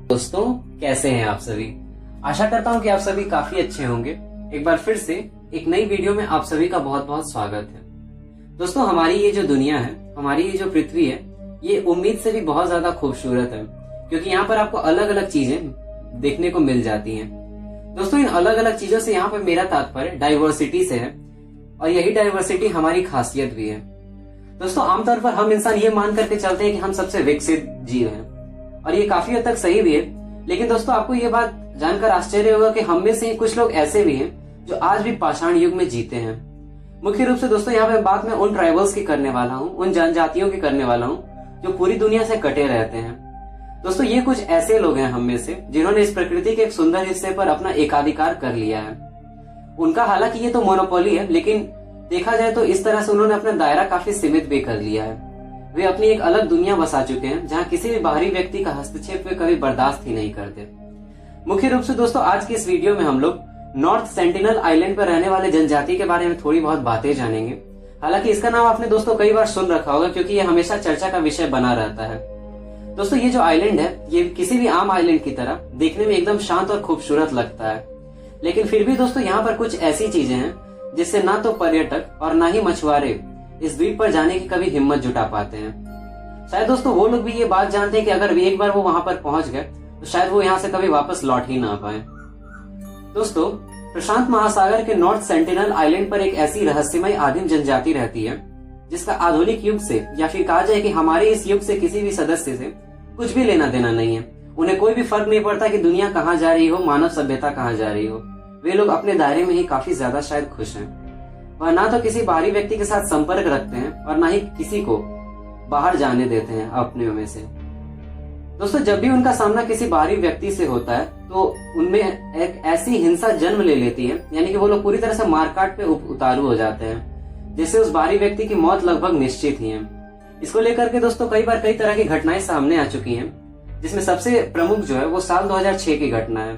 दोस्तों, कैसे हैं आप सभी। आशा करता हूं कि आप सभी काफी अच्छे होंगे। एक बार फिर से एक नई वीडियो में आप सभी का बहुत बहुत स्वागत है। दोस्तों, हमारी ये जो दुनिया है, हमारी ये जो पृथ्वी है, ये उम्मीद से भी बहुत ज्यादा खूबसूरत है, क्योंकि यहाँ पर आपको अलग अलग चीजें देखने को मिल जाती हैं। दोस्तों, इन अलग अलग चीजों से यहाँ पर मेरा तात्पर्य डाइवर्सिटी से है, और यही डाइवर्सिटी हमारी खासियत भी है। दोस्तों, आमतौर पर हम इंसान ये मान करके चलते हैं कि हम सबसे विकसित जीव हैं, और ये काफी हद तक सही भी है। लेकिन दोस्तों, आपको ये बात जानकर आश्चर्य होगा कि हम में से कुछ लोग ऐसे भी हैं जो आज भी पाषाण युग में जीते हैं। मुख्य रूप से दोस्तों, यहाँ पे बात मैं उन ट्राइबल्स की करने वाला हूँ, उन जनजातियों की करने वाला हूँ जो पूरी दुनिया से कटे रहते हैं। दोस्तों, ये कुछ ऐसे लोग हैं हम में से जिन्होंने इस प्रकृति के एक सुंदर हिस्से पर अपना एकाधिकार कर लिया है। उनका हालांकि ये तो मोनोपोली है, लेकिन देखा जाए तो इस तरह से उन्होंने अपना दायरा काफी सीमित भी कर लिया है। वे अपनी एक अलग दुनिया बसा चुके हैं जहां किसी भी बाहरी व्यक्ति का हस्तक्षेप वे कभी बर्दाश्त ही नहीं करते। मुख्य रूप से दोस्तों, आज की इस वीडियो में हम लोग नॉर्थ सेंटिनल आइलैंड पर रहने वाले जनजाति के बारे में थोड़ी बहुत बातें जानेंगे। हालांकि इसका नाम आपने दोस्तों कई बार सुन रखा होगा, क्योंकि ये हमेशा चर्चा का विषय बना रहता है। दोस्तों, ये जो आइलैंड है, ये किसी भी आम आइलैंड की तरह देखने में एकदम शांत और खूबसूरत लगता है, लेकिन फिर भी दोस्तों यहाँ पर कुछ ऐसी चीजें हैं जिससे ना तो पर्यटक और ना ही मछुआरे इस द्वीप पर जाने की कभी हिम्मत जुटा पाते हैं। शायद दोस्तों वो लोग भी ये बात जानते हैं कि अगर एक बार वो वहां पर पहुंच गए तो शायद वो यहाँ से कभी वापस लौट ही ना पाए। दोस्तों, प्रशांत महासागर के नॉर्थ सेंटिनल आइलैंड पर एक ऐसी रहस्यमय आदिम जनजाति रहती है जिसका आधुनिक युग से, या फिर कहा जाए कि हमारे इस युग से किसी भी सदस्य से कुछ भी लेना देना नहीं है। उन्हें कोई भी फर्क नहीं पड़ता कि दुनिया कहाँ जा रही हो, मानव सभ्यता कहाँ जा रही हो। वे लोग अपने दायरे में ही काफी ज्यादा शायद खुश हैं। वह ना तो किसी बाहरी व्यक्ति के साथ संपर्क रखते हैं और ना ही किसी को बाहर जाने देते हैं अपने में से। दोस्तों, जब भी उनका सामना किसी बाहरी व्यक्ति से होता है तो उनमें एक ऐसी हिंसा जन्म ले लेती है, यानी कि वो लोग पूरी तरह से मारकाट पे उतारू हो जाते हैं, जिससे उस बाहरी व्यक्ति की मौत लगभग निश्चित ही है। इसको लेकर के दोस्तों कई बार कई तरह की घटनाएं सामने आ चुकी हैं, जिसमें सबसे प्रमुख जो है वो साल 2006 की घटना है।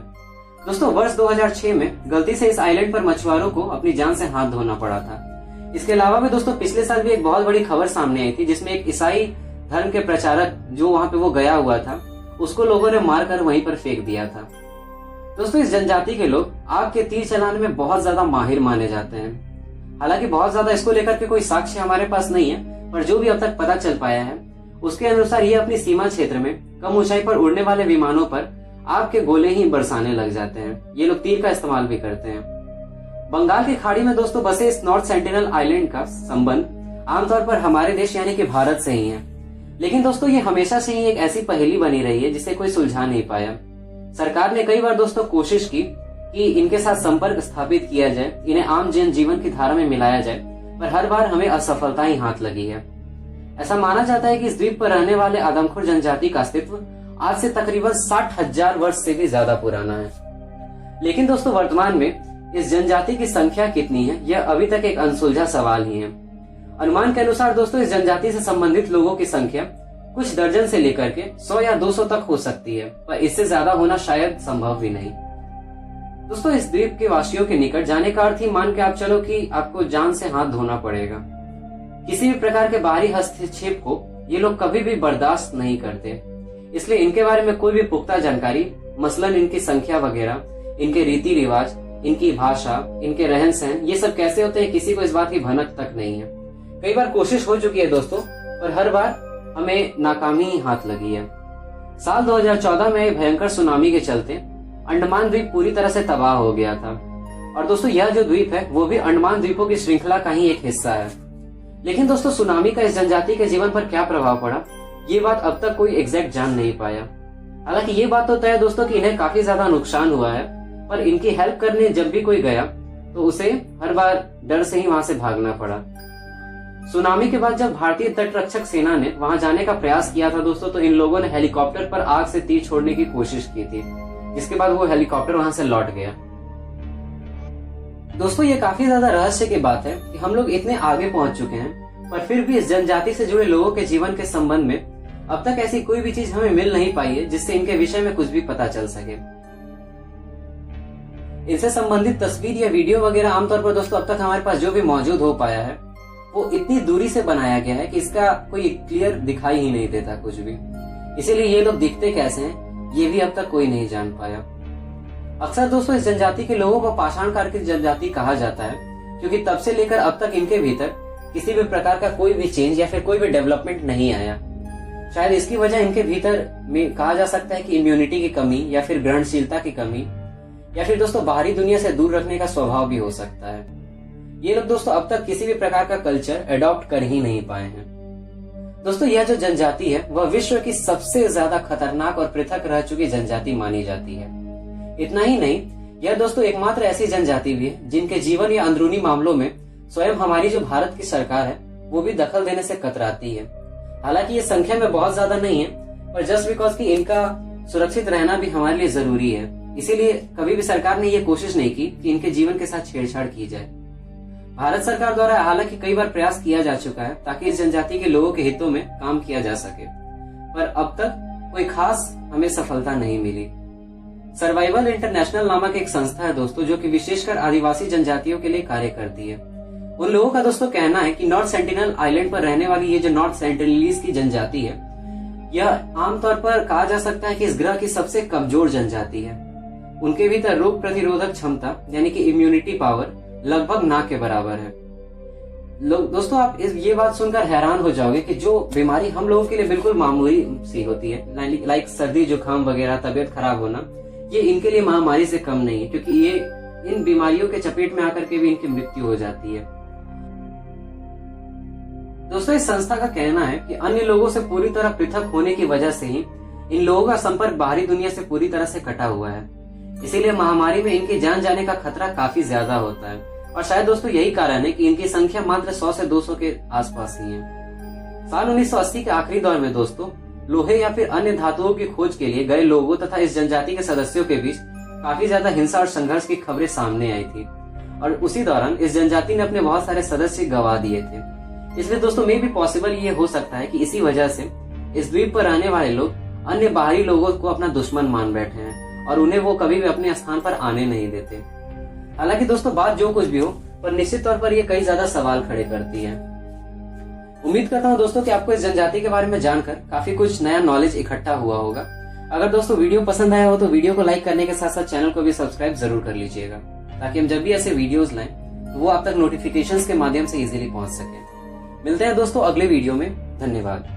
दोस्तों, वर्ष 2006 में गलती से इस आइलैंड पर मछुआरों को अपनी जान से हाथ धोना पड़ा था। इसके अलावा भी दोस्तों पिछले साल भी एक बहुत बड़ी खबर सामने आई थी, जिसमें एक ईसाई धर्म के प्रचारक जो वहां पे वो गया हुआ था, उसको लोगों ने मारकर वहीं पर फेंक दिया था। दोस्तों, इस जनजाति के लोग आग के तीर चलाने में बहुत ज्यादा माहिर माने जाते हैं। हालांकि बहुत ज्यादा इसको लेकर के कोई साक्ष्य हमारे पास नहीं है, पर जो भी अब तक पता चल पाया है उसके अनुसार ये अपनी सीमा क्षेत्र में कम ऊंचाई पर उड़ने वाले विमानों पर आग के गोले ही बरसाने लग जाते हैं। ये लोग तीर का इस्तेमाल भी करते हैं। बंगाल की खाड़ी में दोस्तों बसे इस नॉर्थ सेंटिनल आइलैंड का संबंध आमतौर पर हमारे देश यानी कि भारत से ही है। लेकिन दोस्तों, ये हमेशा से ही एक ऐसी पहेली बनी रही है जिसे कोई सुलझा नहीं पाया। सरकार ने कई बार दोस्तों कोशिश की कि इनके साथ संपर्क स्थापित किया जाए, इन्हें आम जन जीवन की धारा में मिलाया जाए, पर हर बार हमें असफलता ही हाथ लगी है। ऐसा माना जाता है कि इस द्वीप पर रहने वाले आदमखोर जनजाति का अस्तित्व आज से तकरीबन 60,000 वर्ष से भी ज्यादा पुराना है। लेकिन दोस्तों, वर्तमान में इस जनजाति की संख्या कितनी है, यह अभी तक एक अनसुलझा सवाल ही है। अनुमान के अनुसार दोस्तों इस जनजाति से संबंधित लोगों की संख्या कुछ दर्जन से लेकर के 100 या 200 तक हो सकती है, पर इससे ज्यादा होना शायद संभव भी नहीं। दोस्तों, इस द्वीप के वासियों के निकट जाने का अर्थ ही मान के आप चलो कि आपको जान से हाथ धोना पड़ेगा। किसी भी प्रकार के बाहरी हस्तक्षेप को ये लोग कभी भी बर्दाश्त नहीं करते, इसलिए इनके बारे में कोई भी पुख्ता जानकारी, मसलन इनकी संख्या वगैरह, इनके रीति रिवाज, इनकी भाषा, इनके रहन सहन, ये सब कैसे होते हैं, किसी को इस बात की भनक तक नहीं है। कई बार कोशिश हो चुकी है दोस्तों, पर हर बार हमें नाकामी ही हाथ लगी है। साल 2014 में भयंकर सुनामी के चलते अंडमान द्वीप पूरी तरह से तबाह हो गया था। और दोस्तों, यह जो द्वीप है वो भी अंडमान द्वीपों की श्रृंखला का ही एक हिस्सा है। लेकिन दोस्तों, सुनामी का इस जनजाति के जीवन पर क्या प्रभाव पड़ा, ये बात अब तक कोई एग्जैक्ट जान नहीं पाया। हालांकि ये बात तो तय है दोस्तों कि इन्हें काफी ज्यादा नुकसान हुआ है, पर इनकी हेल्प करने जब भी कोई गया तो उसे हर बार डर से ही वहां से भागना पड़ा। सुनामी के बाद जब भारतीय तटरक्षक सेना ने वहां जाने का प्रयास किया था दोस्तों, तो इन लोगों ने हेलीकॉप्टर पर आग से तीर छोड़ने की कोशिश की थी, जिसके बाद वो हेलीकॉप्टर वहां से लौट गया। दोस्तों, ये काफी ज्यादा रहस्य की बात है कि हम लोग इतने आगे पहुंच चुके हैं, पर फिर भी इस जनजाति से जुड़े लोगों के जीवन के संबंध में अब तक ऐसी कोई भी चीज हमें मिल नहीं पाई है जिससे इनके विषय में कुछ भी पता चल सके। इनसे संबंधित तस्वीर या वीडियो वगैरह आमतौर पर दोस्तों अब तक हमारे पास जो भी मौजूद हो पाया है वो इतनी दूरी से बनाया गया है कि इसका कोई क्लियर दिखाई ही नहीं देता कुछ भी। इसीलिए ये लोग दिखते कैसे हैं ये भी अब तक कोई नहीं जान पाया। अक्सर दोस्तों इस जनजाति के लोगों को पाषाण काल की जनजाति कहा जाता है, क्योंकि तब से लेकर अब तक इनके भीतर किसी भी प्रकार का कोई भी चेंज या फिर कोई भी डेवलपमेंट नहीं आया। शायद इसकी वजह इनके भीतर में कहा जा सकता है कि इम्यूनिटी की कमी या फिर ग्रहणशीलता की कमी या फिर दोस्तों बाहरी दुनिया से दूर रखने का स्वभाव भी हो सकता है। ये लोग दोस्तों अब तक किसी भी प्रकार का कल्चर अडॉप्ट कर ही नहीं पाए हैं। दोस्तों यह जो जनजाति है वह विश्व की सबसे ज्यादा खतरनाक और पृथक रह चुकी जनजाति मानी जाती है। इतना ही नहीं, यह दोस्तों एकमात्र ऐसी जनजाति भी है जिनके जीवन या अंदरूनी मामलों में स्वयं हमारी जो भारत की सरकार है वो भी दखल देने से कतराती है। हालांकि ये संख्या में बहुत ज्यादा नहीं है, पर जस्ट बिकॉज कि इनका सुरक्षित रहना भी हमारे लिए जरूरी है, इसीलिए कभी भी सरकार ने ये कोशिश नहीं की कि इनके जीवन के साथ छेड़छाड़ की जाए। भारत सरकार द्वारा हालांकि कई बार प्रयास किया जा चुका है ताकि इस जनजाति के लोगों के हितों में काम किया जा सके, पर अब तक कोई खास हमें सफलता नहीं मिली। सर्वाइवल इंटरनेशनल नामक एक संस्था है दोस्तों, जो कि विशेषकर आदिवासी जनजातियों के लिए कार्य करती है। उन लोगों का दोस्तों कहना है कि नॉर्थ सेंटिनल आइलैंड पर रहने वाली ये जो नॉर्थ सेंटिनलीज की जनजाति है, यह आमतौर पर कहा जा सकता है कि इस ग्रह की सबसे कमजोर जनजाति है। उनके भीतर रोग प्रतिरोधक क्षमता यानी कि इम्यूनिटी पावर लगभग ना के बराबर है। दोस्तों आप ये बात सुनकर हैरान हो जाओगे कि जो बीमारी हम लोगों के लिए बिल्कुल मामूली सी होती है, लाइक सर्दी जुकाम वगैरह, तबियत खराब होना, ये इनके लिए महामारी से कम नहीं है, क्योंकि ये इन बीमारियों के चपेट में आकर के भी इनकी मृत्यु हो जाती है। दोस्तों इस संस्था का कहना है कि अन्य लोगों से पूरी तरह पृथक होने की वजह से ही इन लोगों का संपर्क बाहरी दुनिया से पूरी तरह से कटा हुआ है, इसीलिए महामारी में इनके जान जाने का खतरा काफी ज्यादा होता है। और शायद दोस्तों यही कारण है कि इनकी संख्या मात्र 100 से 200 के आसपास ही है। साल 1980 के आखिरी दौर में दोस्तों लोहे या फिर अन्य धातुओं की खोज के लिए गए लोगों तथा इस जनजाति के सदस्यों के बीच काफी ज्यादा हिंसा और संघर्ष की खबरें सामने आई थी, और उसी दौरान इस जनजाति ने अपने बहुत सारे सदस्य गंवा दिए थे। इसलिए दोस्तों मे भी पॉसिबल ये हो सकता है कि इसी वजह से इस द्वीप पर रहने वाले लोग अन्य बाहरी लोगों को अपना दुश्मन मान बैठे हैं और उन्हें वो कभी भी अपने स्थान पर आने नहीं देते। हालांकि दोस्तों बात जो कुछ भी हो, पर निश्चित तौर पर ये कई ज्यादा सवाल खड़े करती है। उम्मीद करता हूँ दोस्तों कि आपको इस जनजाति के बारे में जानकर काफी कुछ नया नॉलेज इकट्ठा हुआ होगा। अगर दोस्तों वीडियो पसंद आया हो तो वीडियो को लाइक करने के साथ साथ चैनल को भी सब्सक्राइब जरूर कर लीजिएगा, ताकि हम जब भी ऐसे वीडियोस लाएं तो वो आप तक नोटिफिकेशंस के माध्यम से इजीली पहुंच सके। मिलते हैं दोस्तों अगले वीडियो में। धन्यवाद।